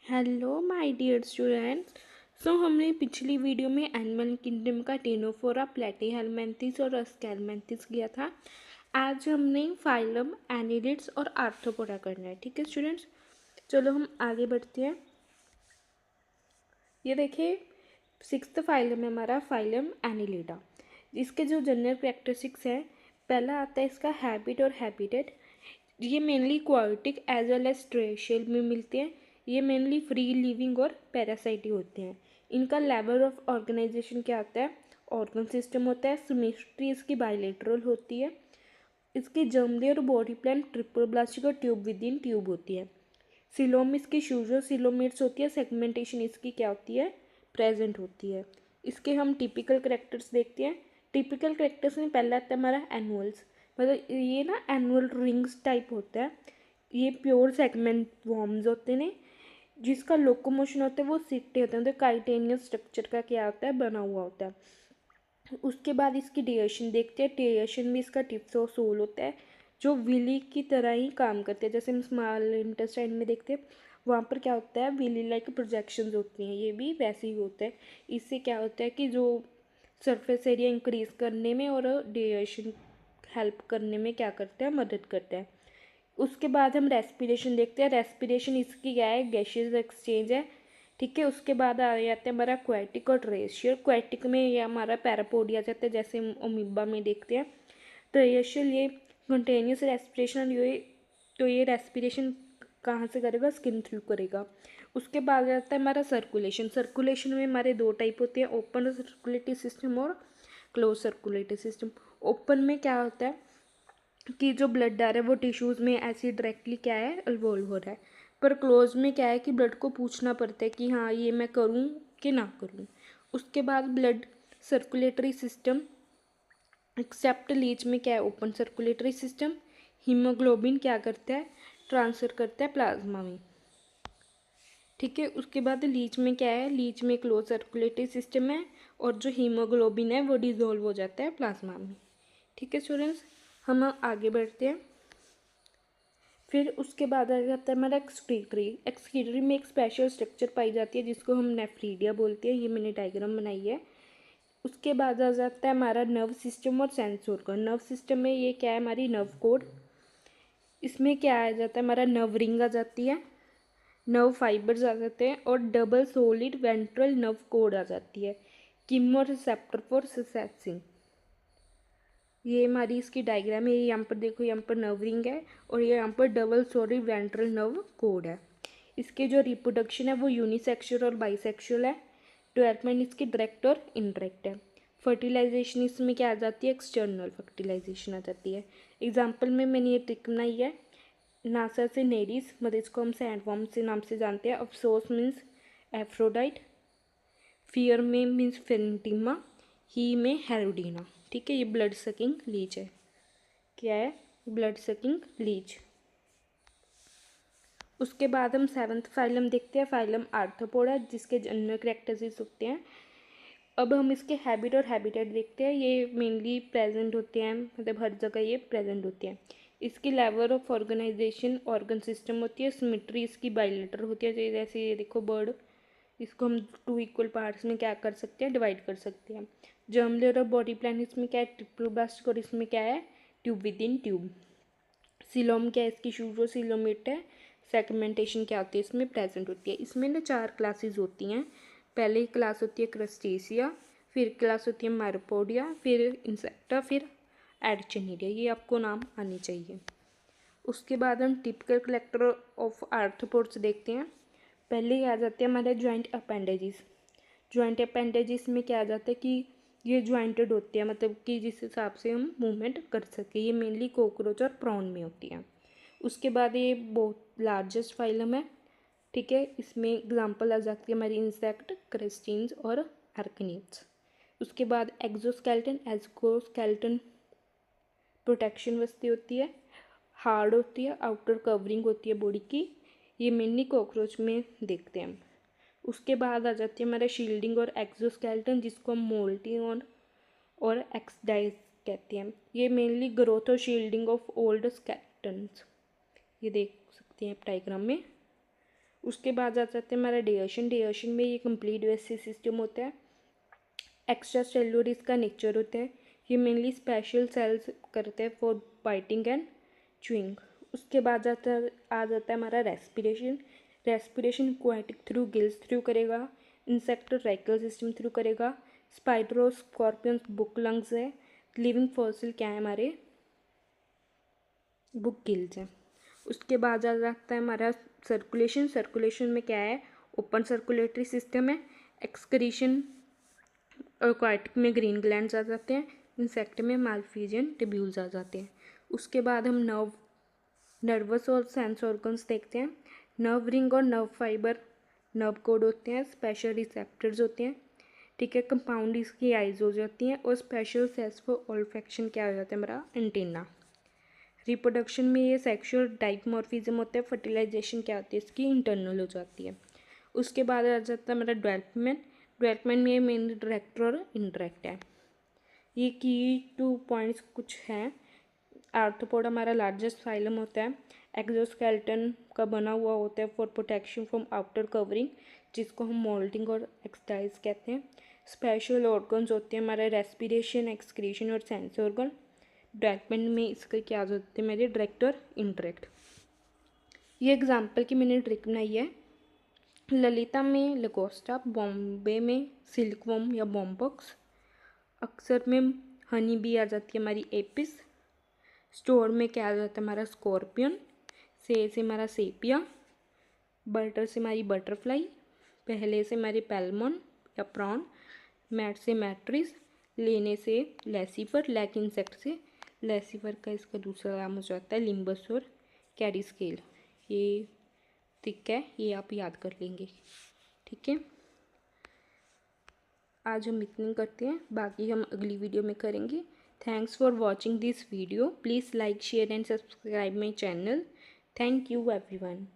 Hello my dear students. So हमने पिछली video में एनिमल किंगडम का टेनोफोरा, प्लेटीहेलमिन्थेस और स्केलमिन्थेस किया था। आज हमने फाइलम, एनिलिड्स और आर्थ्रोपोडा करना है। ठीक है स्टूडेंट्स, चलो हम आगे बढ़ते हैं। ये देखिए, सिक्स्थ फाइलम है हमारा, फाइलम एनिलिडा। इसके जो जनरल कैरेक्टरिस्टिक्स हैं, पहला आता है इसका हैबिट और हैबिटेट। ये mainly aquatic as well as terrestrial में मिलते हैं। ये मेनली फ्री लिविंग और पैरासाइटिक होते हैं। इनका लेवल ऑफ ऑर्गेनाइजेशन क्या होता है? ऑर्गन सिस्टम होता है। सिमेट्री इसकी बायलेटरल होती है। इसकी जर्म लेयर और बॉडी प्लान ट्रिपल ब्लास्टिक और ट्यूब विद इन ट्यूब होती है। सिलोम इसकी शूजर सिलोमेट्स होती है। सेगमेंटेशन इसकी क्या होती है? प्रेजेंट होती है। इसके हम टिपिकल करेक्टर्स देखते हैं। टिपिकल करेक्टर्स में पहला आता है हमारा एनुअल्स, मतलब ये ना एनुअल रिंग्स टाइप होता है। ये प्योर सेगमेंट वॉर्म्स होते हैं, जिसका लोकोमोशन होता है वो सिट्टे होते हैं, तो काइटेनियस स्ट्रक्चर का क्या होता है? बना हुआ होता है। उसके बाद इसकी डेएशन देखते हैं। डेएशन में इसका टिप्स और सोल होता है, जो विली की तरह ही काम करते हैं। जैसे हम स्मॉल इंटेस्टाइन में देखते हैं, वहाँ पर क्या होता है? विली लाइक प्रोजेक्शंस होती हैं। ये भी वैसे ही होता है। इससे क्या होता है कि जो सरफेस एरिया इंक्रीज करने में और डेएशन हेल्प करने में क्या करता है? मदद करता है। उसके बाद हम रेस्पिरेशन देखते हैं। रेस्पिरेशन इसकी क्या है? गैसेस एक्सचेंज है। ठीक है, उसके बाद आ जाते हैं हमारा क्वेटिक और ट्रेशियल। क्वेटिक में ये हमारा पैरापोडिया जाता है, जैसे हम ओमीबा में देखते हैं। ट्रेशियल ये कंटिन्यूस रेस्पिरेशन, ये तो ये रेस्पिरेशन कहाँ से करेगा? स्किन थ्रू करेगा। उसके बाद आता है हमारा सर्कुलेशन। सर्कुलेशन में हमारे दो टाइप होते हैं, ओपन सर्कुलेटरी सिस्टम और क्लोज सर्कुलेटरी सिस्टम। ओपन में क्या होता है कि जो ब्लड आ रहा है वो टिश्यूज़ में ऐसे डायरेक्टली क्या है? इन्वॉल्व हो रहा है। पर क्लोज में क्या है कि ब्लड को पूछना पड़ता है कि हाँ ये मैं करूँ कि ना करूँ। उसके बाद blood circulatory system except leech में क्या है? Open circulatory system. हीमोग्लोबिन क्या करता है? ट्रांसफर करता है प्लाज्मा में। ठीक है, उसके बाद लीच में क्या है? लीच में क्लोज सर्कुलेटरी सिस्टम है, और जो हीमोग्लोबिन है वो डिजोल्व हो जाता है प्लाज्मा में। ठीक है स्टूडेंट्स, हम आगे बढ़ते हैं। फिर उसके बाद आ जाता है हमारा एक्सक्रीटरी। एक्सक्रीटरी में एक स्पेशल स्ट्रक्चर पाई जाती है जिसको हम नेफ्रीडिया बोलते हैं। ये मैंने डायग्राम बनाई है। उसके बाद आ जाता है हमारा नर्व सिस्टम और सेंस ऑर्गन। नर्व सिस्टम में ये क्या है? हमारी नर्व कोड। इसमें क्या आ जाता है? हमारा नर्व रिंग आ जाती है, नर्व फाइबर्स आ जाते हैं, और double solid ventral nerve cord आ जाती है। Chemo receptor for sensing. ये हमारी इसकी डायग्राम है। ये यहाँ पर देखो, यहाँ पर नर्व रिंग है और ये यहाँ पर double solid ventral nerve code है। इसके जो रिप्रोडक्शन है वो यूनिसेक्सुअल और बाइसेक्सुअल है। डेवलपमेंट इसकी डायरेक्ट और इनडायरेक्ट है। फर्टिलाइजेशन इसमें क्या आ जाती है? एक्सटर्नल फर्टिलाइजेशन आ जाती है। एग्जाम्पल में मैंने ये ट्रिक बनाई है। नासा से नेरिस, मतलब इसको हम सैंडवर्म से नाम से जानते हैं। अफसोस मीन्स एफ्रोडाइट, फियर में मीन्स फेरेंटिमा, ही में हेरोडीना। ठीक है, ये ब्लड सकिंग लीच है। क्या है? Blood sucking Leach. उसके बाद हम सेवन्थ फाइलम देखते हैं, फाइलम आर्थ्रोपोडा, जिसके जनरल कैरेक्टरिस्टिक्स होते हैं। अब हम इसके हैबिट और हैबिटेट देखते हैं। ये मेनली प्रेजेंट होते हैं, मतलब हर जगह ये प्रेजेंट होते हैं। इसकी level of organisation organ system होती है। सिमेट्री इसकी बाइलेटरल होती है। जैसे ये देखो बर्ड, इसको हम 2 इक्वल पार्ट्स में क्या कर सकते हैं? डिवाइड कर सकते हैं। जर्म लेयर और बॉडी प्लान इसमें क्या है? ट्रिप्लोब्लास्ट, और इसमें क्या है? Tube with in tube. Coelom क्या है? इसकी शूजो सिलोमेट है। सेगमेंटेशन क्या होती है? इसमें प्रेजेंट होती है। इसमें ना 4 क्लासेस होती हैं। पहले क्लास होती है क्रस्टेशिया, फिर क्लास होती है मैरोपोडिया, फिर इंसेक्टा, फिर एडचेनिडिया। ये आपको नाम आनी चाहिए। उसके बाद हम टिपिकल कलेक्टर ऑफ आर्थ्रोपोड्स देखते हैं। पहले ही आ जाते हैं हमारे जॉइंट अपेंडेजेस। जॉइंट अपेंडेजेस में क्या आ जाता है कि ये ज्वाइंटेड होते हैं, मतलब कि जिस हिसाब से हम मूवमेंट कर सकें। ये मेनली कॉकरोच और प्रॉन में होती हैं। उसके बाद ये बहुत लार्जेस्ट फाइलम है। ठीक है, इसमें एग्जांपल आ जाती है हमारी इंसेक्ट, क्रस्टेशियंस और आर्कनिड्स। उसके बाद एक्सोस्केलेटन। एक्सोस्केलेटन प्रोटेक्शन वास्ते होती है, हार्ड होती है, आउटर कवरिंग होती है बॉडी की। ये मेनली कॉकरोच में देखते हैं हम। उसके बाद आ जाती है हमारा शील्डिंग और एक्सोस्केलेटन, जिसको हम मोल्टी और एक्सडाइज कहते हैं। ये मेनली ग्रोथ और शील्डिंग ऑफ ओल्ड स्केलेटन्स। ये देख सकते हैं आप डायग्राम में। उसके बाद आ जाते हैं हमारा डिओशन। डिओशन में ये कंप्लीट वेसिस सिस्टम होता है। एक्स्ट्रा सेलुलर इसका नेचर होता है। ये मेनली स्पेशल सेल्स करते हैं फॉर बाइटिंग एंड च्यूइंग। उसके बाद आ जाता है हमारा respiration. Respiration aquatic through gills through करेगा, इंसेक्ट ट्रैकियल सिस्टम थ्रू करेगा, स्पाइडर और स्कॉर्पियंस बुक लंग्स है, लिविंग फॉसिल क्या है हमारे बुक गिल्स हैं। उसके बाद आ जाता है हमारा सर्कुलेशन। सर्कुलेशन में क्या है, ओपन सर्कुलेटरी सिस्टम है। एक्सक्रीशन एक्वाटिक में ग्रीन ग्लैंड्स आ जाते हैं, इंसेक्ट में मालफिजियन टिब्यूल्स आ जाते हैं। उसके बाद हम नर्वस और सेंस ऑर्गन्स देखते हैं। नर्व रिंग और नर्व फाइबर नर्व कोड होते हैं, स्पेशल रिसेप्टर्स होते हैं, ठीक है। कंपाउंड इसकी आइज हो जाती हैं और स्पेशल सेल्स फॉर ऑल्फैक्शन क्या हो जाता है हमारा एंटीना। रिप्रोडक्शन में ये सेक्सुअल डाइमॉर्फिज्म होता है। फर्टिलाइजेशन क्या होती है इसकी इंटरनल हो जाती है। उसके बाद आ जाता है हमारा डेवलपमेंट। डेवलपमेंट में ये मेनली डायरेक्ट और इनडायरेक्ट है। ये की 2 पॉइंट्स कुछ हैं। आर्थ्रोपोड हमारा लार्जेस्ट फाइलम होता है। एक्सोस्केलेटन का बना हुआ होता है for protection from outer covering, जिसको हम मोल्डिंग और एक्सटाइज कहते हैं। स्पेशल ऑर्गन्स होते हैं हमारे रेस्पिरेशन, एक्सक्रीशन और सेंस ऑर्गन। डेवलपमेंट में इसके क्या होते हैं मेरे डायरेक्ट और इनडायरेक्ट। ये एग्जाम्पल की मैंने ट्रिक बनाई है। ललिता में लगोस्टा, बॉम्बे में सिल्कवॉर्म या बॉम्बॉक्स, अक्सर में हनी बी आ जाती है हमारी एपिस, स्टोर में क्या आ जाता है हमारा स्कॉर्पियन, से हमारा सेपिया, बटर से हमारी बटरफ्लाई, पहले से हमारे पैल्मोन या प्रॉन, मैट से मैट्रिस, लेने से लेसिफर, लैक इंसेक्ट से लेसिफर का इसका दूसरा नाम हो जाता है लिम्बस और कैरिस्केल। ये ठीक है, ये आप याद कर लेंगे, ठीक है। आज हम इतनी करते हैं, बाकी हम अगली वीडियो में करेंगे। Thanks for watching this video. Please like, share and subscribe my channel. Thank you everyone.